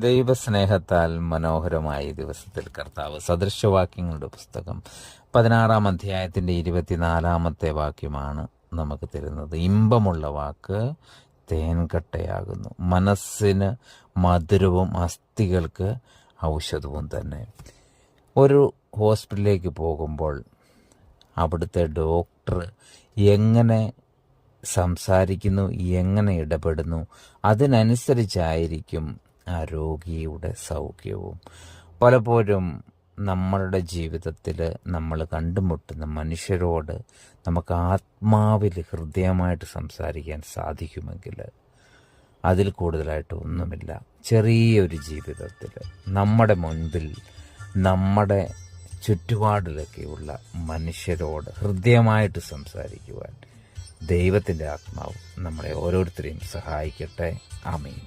ദൈവസ്നേഹത്താൽ മനോഹരമായ ഈ ദിവസത്തിൽ കർത്താവ് സദൃശവാക്യങ്ങളുടെ പുസ്തകം 16-ാം അധ്യായത്തിൻ്റെ 24-ാമത്തെ വാക്യമാണ് നമുക്ക് തരുന്നത്. ഇമ്പമുള്ള വാക്ക് തേൻകട്ടയാകുന്നു, മനസ്സിന് മധുരവും അസ്ഥികൾക്ക് ഔഷധവും തന്നെ. ഒരു ഹോസ്പിറ്റലിലേക്ക് പോകുമ്പോൾ അവിടുത്തെ ഡോക്ടർ എങ്ങനെ സംസാരിക്കുന്നു, എങ്ങനെ ഇടപെടുന്നു, അതിനനുസരിച്ചായിരിക്കും ആ രോഗിയുടെ സൗഖ്യവും. പലപ്പോഴും നമ്മളുടെ ജീവിതത്തിൽ നമ്മൾ കണ്ടുമുട്ടുന്ന മനുഷ്യരോട് നമുക്ക് ആത്മാവിൽ ഹൃദയമായിട്ട് സംസാരിക്കാൻ സാധിക്കുമെങ്കിൽ അതിൽ കൂടുതലായിട്ട് ഒന്നുമില്ല. ചെറിയൊരു ജീവിതത്തിൽ നമ്മുടെ മുൻപിൽ നമ്മുടെ ചുറ്റുപാടിലൊക്കെയുള്ള മനുഷ്യരോട് ഹൃദയമായിട്ട് സംസാരിക്കുവാൻ ദൈവത്തിൻ്റെ ആത്മാവ് നമ്മളെ ഓരോരുത്തരെയും സഹായിക്കട്ടെ. ആമേൻ.